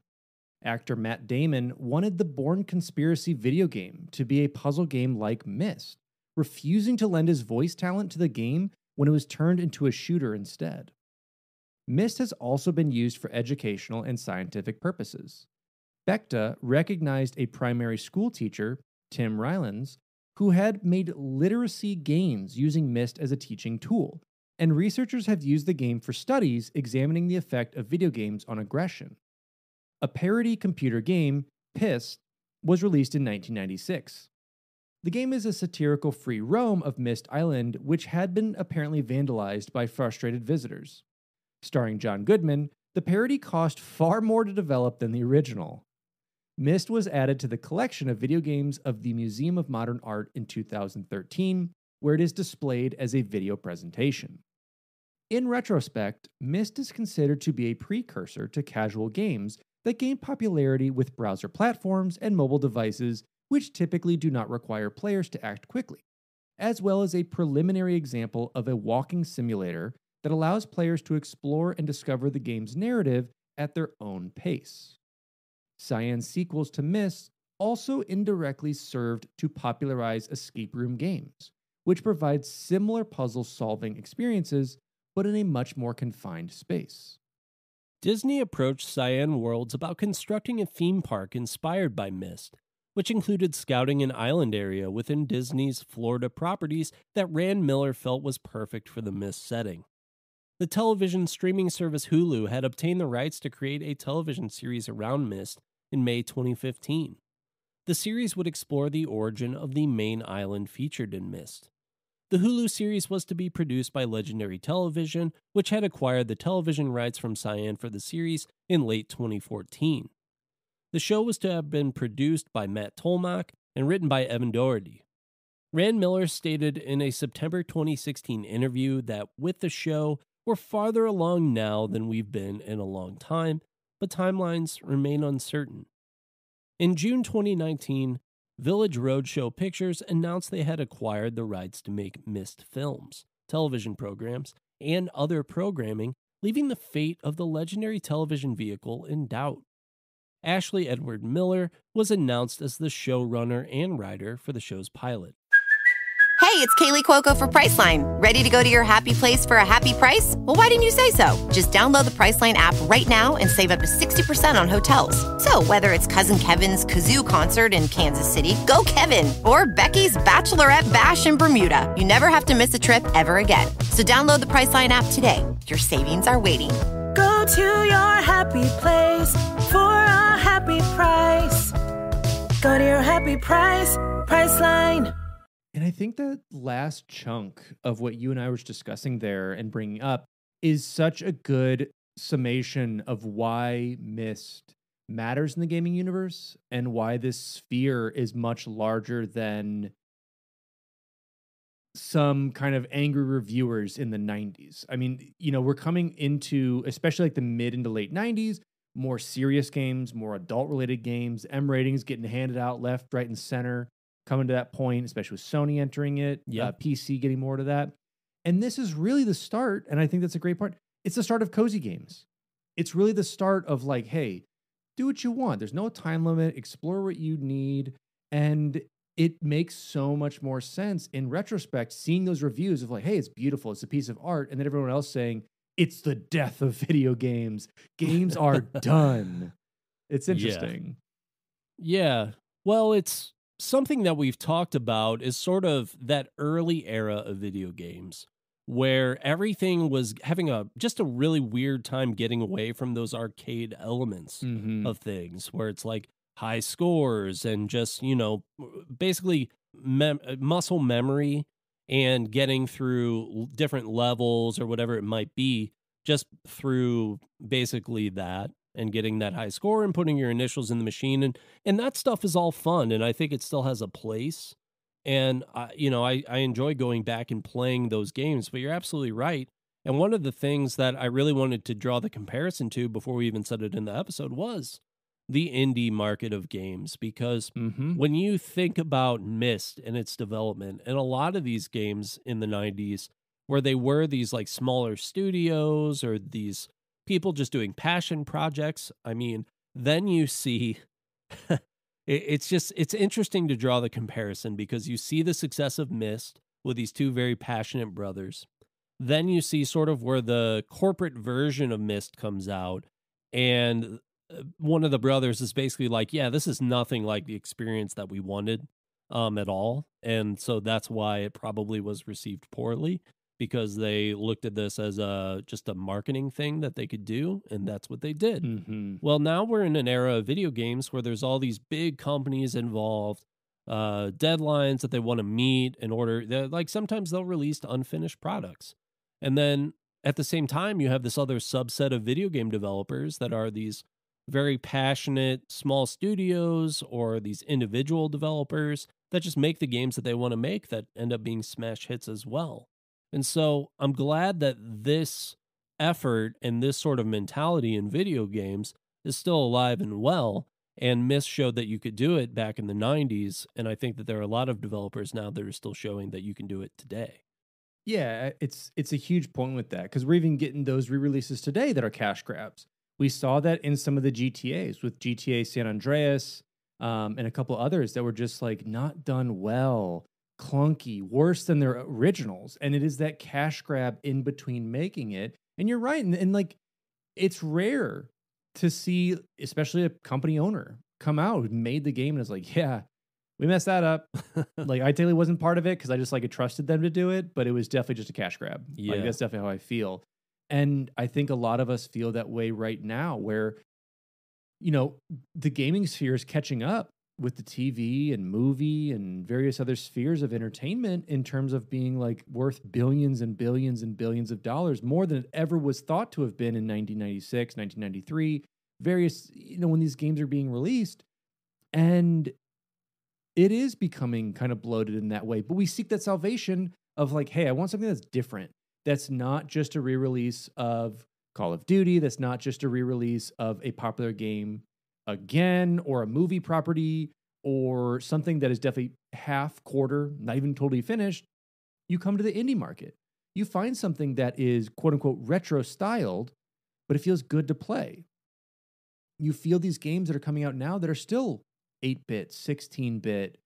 Actor Matt Damon wanted the Bourne Conspiracy video game to be a puzzle game like Myst, refusing to lend his voice talent to the game when it was turned into a shooter instead. Myst has also been used for educational and scientific purposes. Bechta recognized a primary school teacher, Tim Rylands, who had made literacy games using Myst as a teaching tool, and researchers have used the game for studies examining the effect of video games on aggression. A parody computer game, Pissed, was released in 1996. The game is a satirical free roam of Myst Island, which had been apparently vandalized by frustrated visitors. Starring John Goodman, the parody cost far more to develop than the original. Myst was added to the collection of video games of the Museum of Modern Art in 2013, where it is displayed as a video presentation. In retrospect, Myst is considered to be a precursor to casual games that gain popularity with browser platforms and mobile devices, which typically do not require players to act quickly, as well as a preliminary example of a walking simulator that allows players to explore and discover the game's narrative at their own pace. Cyan's sequels to Myst also indirectly served to popularize escape room games, which provide similar puzzle-solving experiences, but in a much more confined space. Disney approached Cyan Worlds about constructing a theme park inspired by Myst, which included scouting an island area within Disney's Florida properties that Rand Miller felt was perfect for the Myst setting. The television streaming service Hulu had obtained the rights to create a television series around Myst in May 2015. The series would explore the origin of the main island featured in Myst. The Hulu series was to be produced by Legendary Television, which had acquired the television rights from Cyan for the series in late 2014. The show was to have been produced by Matt Tolmach and written by Evan Doherty. Rand Miller stated in a September 2016 interview that with the show, we're farther along now than we've been in a long time, but timelines remain uncertain. In June 2019, Village Roadshow Pictures announced they had acquired the rights to make Myst films, television programs, and other programming, leaving the fate of the legendary television vehicle in doubt. Ashley Edward Miller was announced as the showrunner and writer for the show's pilot. Hey, it's Kaylee Cuoco for Priceline. Ready to go to your happy place for a happy price? Well, why didn't you say so? Just download the Priceline app right now and save up to 60% on hotels. So whether it's Cousin Kevin's Kazoo Concert in Kansas City, go Kevin, or Becky's Bachelorette Bash in Bermuda, you never have to miss a trip ever again. So download the Priceline app today. Your savings are waiting. Go to your happy place for a happy price. Go to your happy price, Priceline. And I think that last chunk of what you and I were discussing there and bringing up is such a good summation of why Myst matters in the gaming universe and why this sphere is much larger than some kind of angry reviewers in the 90s. I mean, we're coming into, especially like the mid into late 90s, more serious games, more adult-related games, M ratings getting handed out left, right, and center. Coming to that point, especially with Sony entering it, PC getting more to that. And this is really the start, and I think that's a great part. It's the start of cozy games. It's really the start of like, hey, do what you want. There's no time limit. Explore what you need. And it makes so much more sense in retrospect, seeing those reviews of like, hey, it's beautiful. It's a piece of art. And then everyone else saying, it's the death of video games. Games are done. It's interesting. Yeah. Well, it's something that we've talked about is sort of that early era of video games where everything was having just a really weird time getting away from those arcade elements of things, where it's like high scores and just, basically muscle memory and getting through different levels or whatever it might be, just through basically that. And getting that high score and putting your initials in the machine. And that stuff is all fun. And I think it still has a place. And, I enjoy going back and playing those games. But you're absolutely right. And one of the things that I really wanted to draw the comparison to before we even said it in the episode was the indie market of games. Because when you think about Myst and its development, and a lot of these games in the 90s, where they were these like smaller studios or these people just doing passion projects. I mean, then you see, it's interesting to draw the comparison because you see the success of Myst with these two very passionate brothers. Then you see sort of where the corporate version of Myst comes out, and one of the brothers is basically like, yeah, this is nothing like the experience that we wanted at all. And so that's why it probably was received poorly. Because they looked at this as just a marketing thing that they could do, and that's what they did. Well, now we're in an era of video games where there's all these big companies involved, deadlines that they want to meet in order. Like sometimes they'll release unfinished products. And then at the same time, you have this other subset of video game developers that are these very passionate small studios or these individual developers that just make the games that they want to make that end up being smash hits as well. And so I'm glad that this effort and this sort of mentality in video games is still alive and well. And Myst showed that you could do it back in the 90s. And I think that there are a lot of developers now that are still showing that you can do it today. Yeah, it's a huge point with that because we're even getting those re-releases today that are cash grabs. We saw that in some of the GTAs with GTA San Andreas and a couple others that were just like not done well. Clunky, worse than their originals, and it is that cash grab in between making it. And you're right, and like it's rare to see, especially a company owner come out who made the game and is like, yeah, we messed that up. Like I totally wasn't part of it because I just like trusted them to do it, but it was definitely just a cash grab. Yeah, like, that's definitely how I feel, and I think a lot of us feel that way right now, where the gaming sphere is catching up with the TV and movie and various other spheres of entertainment in terms of being like worth billions and billions and billions of dollars, more than it ever was thought to have been in 1996, 1993, various, when these games are being released. And it is becoming kind of bloated in that way. But we seek that salvation of like, hey, I want something that's different. That's not just a re-release of Call of Duty. That's not just a re-release of a popular game again, or a movie property, or something that is definitely half, quarter, not even totally finished. You come to the indie market. You find something that is quote unquote retro styled, but it feels good to play. You feel these games that are coming out now that are still 8-bit, 16-bit,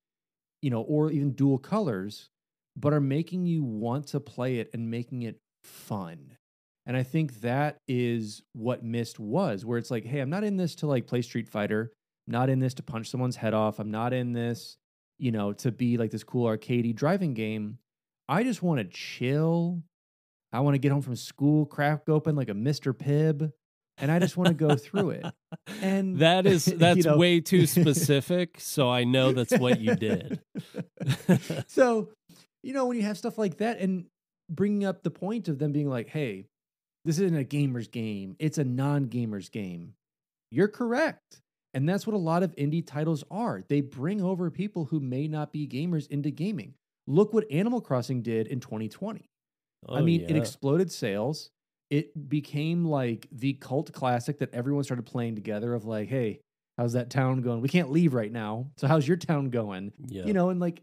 or even dual colors, but are making you want to play it and making it fun. And I think that is what Myst was, where it's like, hey, I'm not in this to like play Street Fighter. I'm not in this to punch someone's head off. I'm not in this, to be like this cool arcadey driving game. I just want to chill. I want to get home from school, crack open like a Mr. Pibb, and I just want to go through it. And that's way too specific, so I know that's what you did. So, when you have stuff like that and bringing up the point of them being like, hey, this isn't a gamer's game. It's a non-gamer's game. You're correct. And that's what a lot of indie titles are. They bring over people who may not be gamers into gaming. Look what Animal Crossing did in 2020. It exploded sales. It became like the cult classic that everyone started playing together of like, hey, how's that town going? We can't leave right now. So how's your town going? Yeah. And like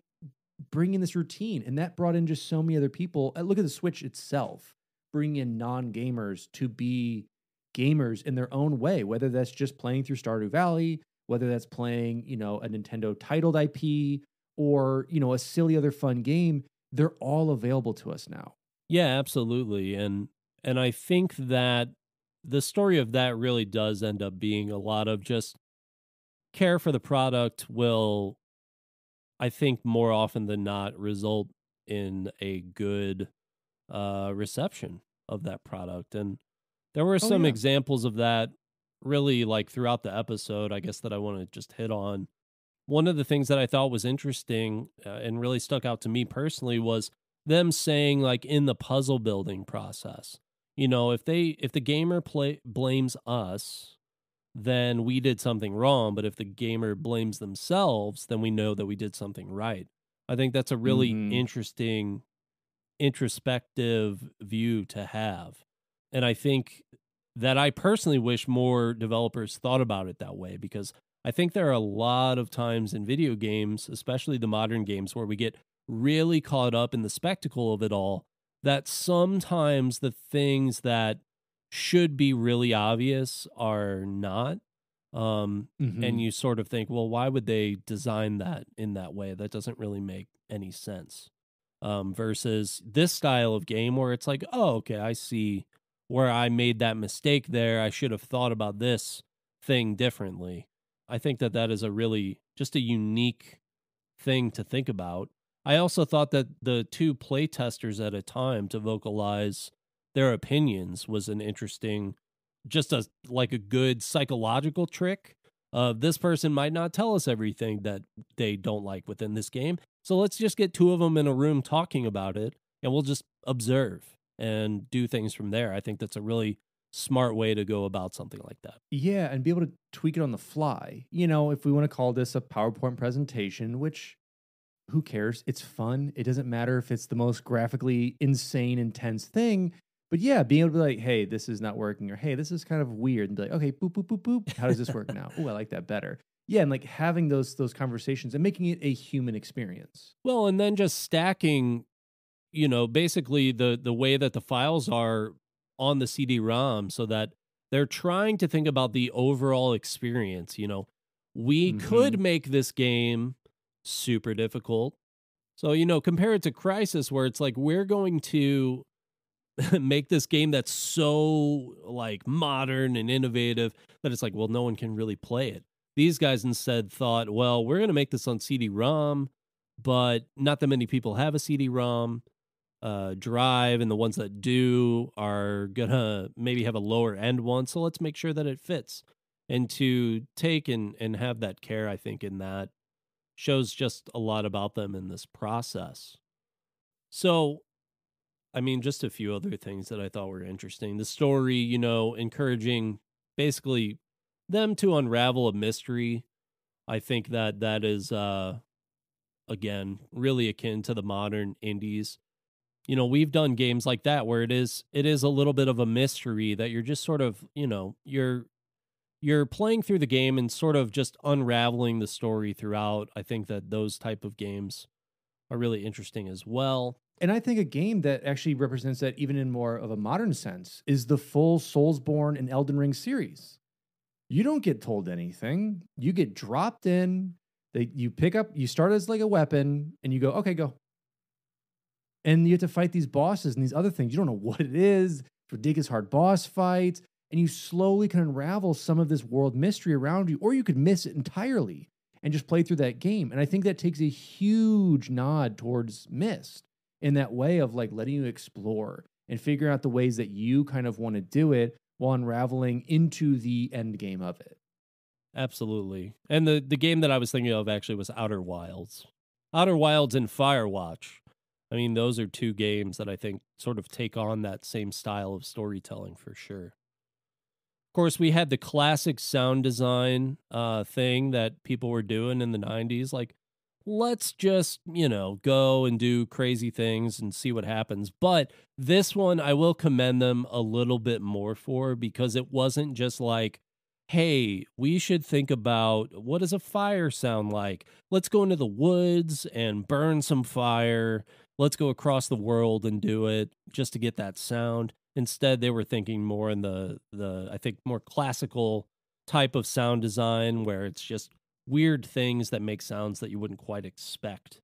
bringing this routine. And that brought in just so many other people. Look at the Switch itself. Bring in non-gamers to be gamers in their own way, whether that's just playing through Stardew Valley, whether that's playing, a Nintendo titled IP, or, a silly other fun game. They're all available to us now. Yeah, absolutely. And I think that the story of that really does end up being a lot of just care for the product will, I think, more often than not result in a good reception of that product. And there were some examples of that really like throughout the episode, I guess, that I want to just hit on. One of the things that I thought was interesting and really stuck out to me personally was them saying, like, in the puzzle building process, if the gamer blames us, then we did something wrong. But if the gamer blames themselves, then we know that we did something right. I think that's a really interesting introspective view to have. And I think that I personally wish more developers thought about it that way, because I think there are a lot of times in video games, especially the modern games, where we get really caught up in the spectacle of it all, that sometimes the things that should be really obvious are not. And you sort of think, well, why would they design that in that way? That doesn't really make any sense. Versus this style of game where it's like, oh, okay, I see where I made that mistake there. I should have thought about this thing differently. I think that is a really just a unique thing to think about. I also thought that the two playtesters at a time to vocalize their opinions was an interesting, just a good psychological trick. This person might not tell us everything that they don't like within this game. So let's just get two of them in a room talking about it, and we'll just observe and do things from there. I think that's a really smart way to go about something like that. Yeah, and be able to tweak it on the fly. If we want to call this a PowerPoint presentation, which who cares? It's fun. It doesn't matter if it's the most graphically insane, intense thing. But yeah, being able to be like, hey, this is not working, or hey, this is kind of weird, and be like, okay, boop, boop, boop, boop. How does this work now? Oh, I like that better. Yeah, and like having those conversations and making it a human experience. Well, and then just stacking, basically the way that the files are on the CD-ROM, so that they're trying to think about the overall experience. We could make this game super difficult. So, compare it to Crysis, where it's like, we're going to make this game that's so like modern and innovative that it's like, well, no one can really play it. These guys instead thought, well, we're going to make this on CD-ROM, but not that many people have a CD-ROM drive, and the ones that do are going to maybe have a lower end one, so let's make sure that it fits. And to take and have that care, I think, in that shows just a lot about them in this process. So, I mean, just a few other things that I thought were interesting. The story, encouraging basically them to unravel a mystery. I think that is, again, really akin to the modern indies. We've done games like that where it is a little bit of a mystery that you're just sort of, you're playing through the game and sort of just unraveling the story throughout. I think that those type of games are really interesting as well. And I think a game that actually represents that even in more of a modern sense is the full Soulsborne and Elden Ring series. You don't get told anything. You get dropped in. You pick up, you start as like a weapon and you go, okay, go. And you have to fight these bosses and these other things. You don't know what it is. Ridiculous hard boss fights. And you slowly can unravel some of this world mystery around you, or you could miss it entirely and just play through that game. And I think that takes a huge nod towards Myst in that way of like letting you explore and figure out the ways that you kind of want to do it while unraveling into the end game of it. Absolutely. And the game that I was thinking of actually was Outer Wilds. Outer Wilds and Firewatch. I mean, those are two games that I think sort of take on that same style of storytelling for sure. Of course, we had the classic sound design thing that people were doing in the 90s. Like, let's just, go and do crazy things and see what happens. But this one, I will commend them a little bit more for, because it wasn't just like, hey, we should think about what does a fire sound like? Let's go into the woods and burn some fire. Let's go across the world and do it just to get that sound. Instead, they were thinking more in the I think more classical type of sound design, where it's just weird things that make sounds that you wouldn't quite expect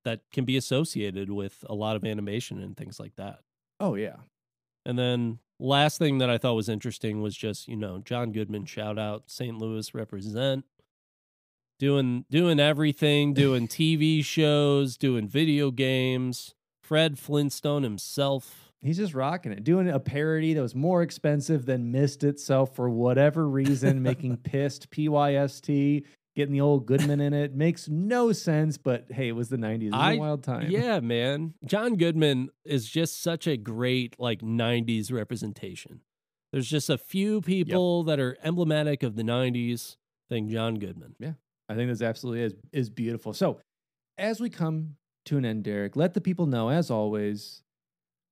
that can be associated with a lot of animation and things like that. Oh, yeah. And then last thing that I thought was interesting was just, John Goodman, shout out, St. Louis represent, doing everything, doing TV shows, doing video games, Fred Flintstone himself. He's just rocking it, doing a parody that was more expensive than Myst itself for whatever reason, making Pissed, P-Y-S-T, getting the old Goodman in it. Makes no sense, but hey, it was the 90s. It was a wild time. Yeah, man. John Goodman is just such a great, 90s representation. There's just a few people that are emblematic of the 90s. I think John Goodman. Yeah, I think this absolutely is beautiful. So as we come to an end, Derek, let the people know, as always,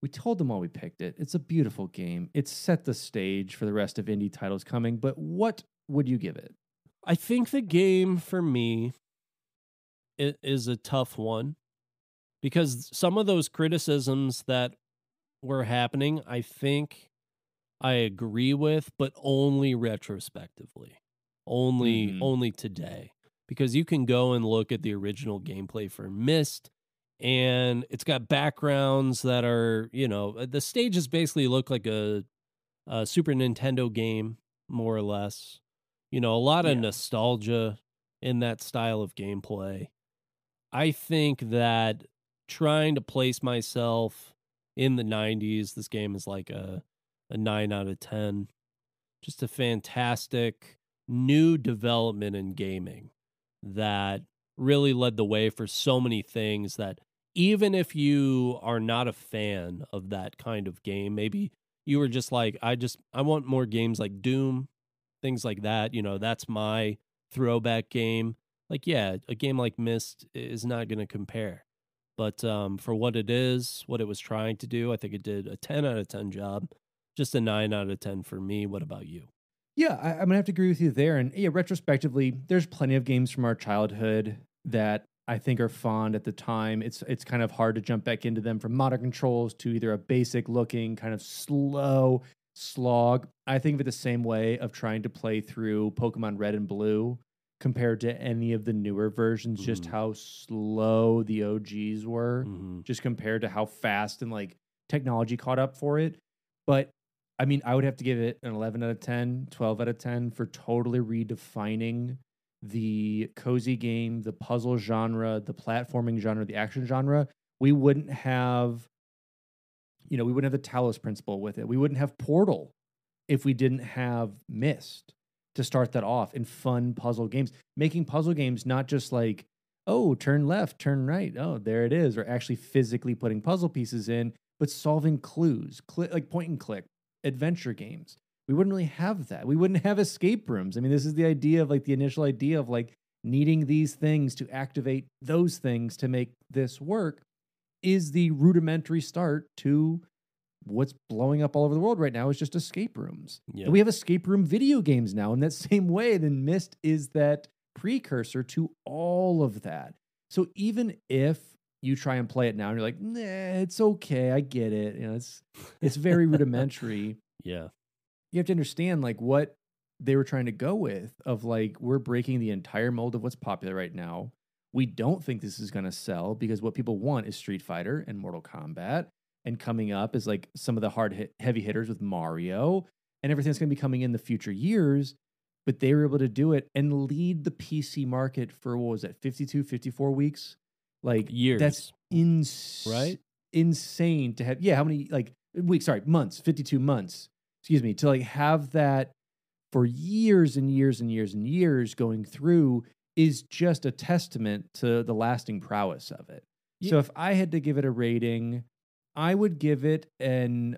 we told them why we picked it. It's a beautiful game. It's set the stage for the rest of indie titles coming, but what would you give it? I think the game for me is a tough one, because some of those criticisms that were happening, I think I agree with, but only retrospectively, only today, because you can go and look at the original gameplay for Myst, and it's got backgrounds that are, the stages basically look like a Super Nintendo game, more or less. A lot of nostalgia in that style of gameplay. I think that trying to place myself in the 90s, this game is like a 9 out of 10. Just a fantastic new development in gaming that really led the way for so many things that even if you are not a fan of that kind of game, maybe you were just like, I want more games like Doom, things like that. That's my throwback game. A game like Myst is not going to compare. But for what it is, what it was trying to do, I think it did a 10 out of 10 job. Just a 9 out of 10 for me. What about you? Yeah, I'm going to have to agree with you there. And retrospectively, there's plenty of games from our childhood that I think are fond at the time. It's kind of hard to jump back into them, from modern controls to either a basic looking kind of slow slog. I think of it the same way of trying to play through Pokemon Red and Blue compared to any of the newer versions, just how slow the OGs were, just compared to how fast and technology caught up for it. But I mean, I would have to give it an 11 out of 10, 12 out of 10 for totally redefining the cozy game, the puzzle genre, the platforming genre, the action genre. We wouldn't have, we wouldn't have the Talos principle with it. We wouldn't have Portal if we didn't have Myst. to start that off in fun puzzle games, making puzzle games not just like, oh, turn left, turn right. Oh, there it is. Or actually physically putting puzzle pieces in, but solving clues, like point and click adventure games. We wouldn't really have that. We wouldn't have escape rooms. I mean, this is the idea of like the initial idea of like needing these things to activate those things to make this work is the rudimentary start to what's blowing up all over the world right now is just escape rooms. Yeah. And we have escape room video games now in that same way. Then Myst is that precursor to all of that. So even if you try and play it now and you're like, nah, it's okay, I get it. You know, it's very rudimentary. Yeah. You have to understand like what they were trying to go with of like, we're breaking the entire mold of what's popular right now. We don't think this is going to sell because what people want is Street Fighter and Mortal Kombat. And coming up is like some of the heavy hitters with Mario and everything that's going to be coming in the future years. But they were able to do it and lead the PC market for, what was that, 52, 54 weeks? Like years. That's right? Insane to have. Yeah, how many like weeks? Sorry, months, 52 months. Excuse me, to like have that for years and years and years and years going through is just a testament to the lasting prowess of it. Yeah. So if I had to give it a rating, I would give it a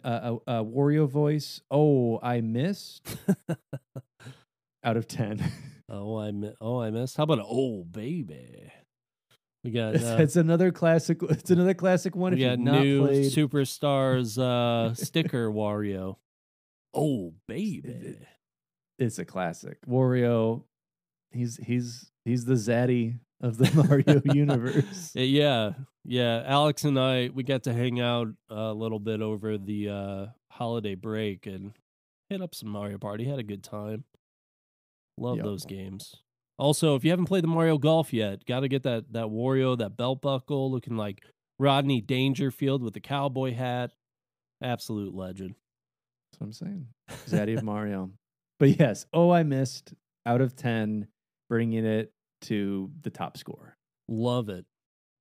Wario voice. Oh, I missed. Out of 10. I missed. How about oh baby? We got it's another classic. It's another classic one. We if got you've not new played Superstars sticker Wario. Oh baby, it's a classic. Wario, he's the zaddy of the Mario universe. Yeah. Alex and I, we got to hang out a little bit over the holiday break and hit up some Mario Party. Had a good time. Love those games. Also, if you haven't played the Mario Golf yet, got to get that Wario, that belt buckle, looking like Rodney Dangerfield with the cowboy hat. Absolute legend. That's what I'm saying. Zaddy of Mario. But yes, I missed. Out of 10, bringing it to the top score. Love it.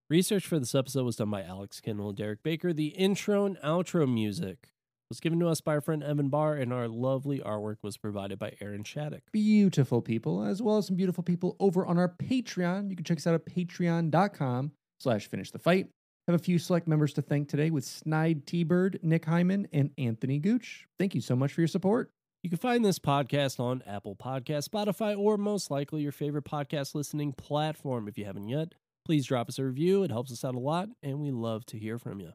Research for this episode was done by Alex Kendall and Derek Baker. The intro and outro music was given to us by our friend Evan Barr, and our lovely artwork was provided by Aaron Shattuck. Beautiful people, as well as some beautiful people over on our Patreon. You can check us out at patreon.com/finishthefight. Have a few select members to thank today with Snide T-Bird, Nick Hyman, and Anthony Gooch. Thank you so much for your support. You can find this podcast on Apple Podcasts, Spotify, or most likely your favorite podcast listening platform. If you haven't yet, please drop us a review. It helps us out a lot, and we love to hear from you.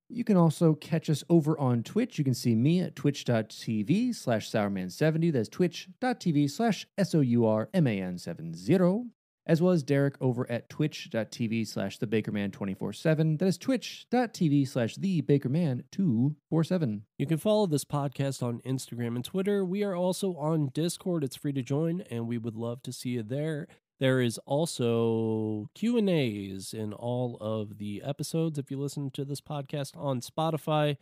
You can also catch us over on Twitch. You can see me at twitch.tv/Sourman70. That's twitch.tv/SOURMAN70. As well as Derek over at twitch.tv/TheBakerman247. That is twitch.tv/TheBakerman247. You can follow this podcast on Instagram and Twitter. We are also on Discord. It's free to join, and we would love to see you there. There is also Q&As in all of the episodes. If you listen to this podcast on Spotify,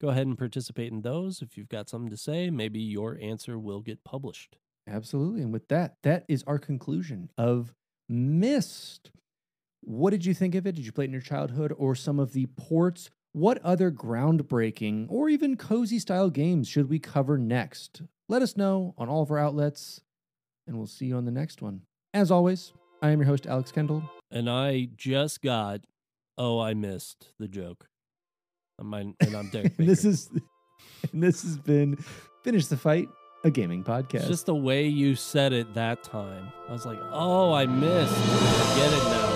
go ahead and participate in those. If you've got something to say, maybe your answer will get published. Absolutely. And with that is our conclusion of Myst. What did you think of it? Did you play it in your childhood or some of the ports? What other groundbreaking or even cozy style games should we cover next? Let us know on all of our outlets, and we'll see you on the next one. As always, I am your host, Alex Kendall. And I just got, I missed the joke. And I'm Derek Baker. This has been Finish the Fight, a gaming podcast. It's just the way you said it that time. I was like, I missed. I get it now.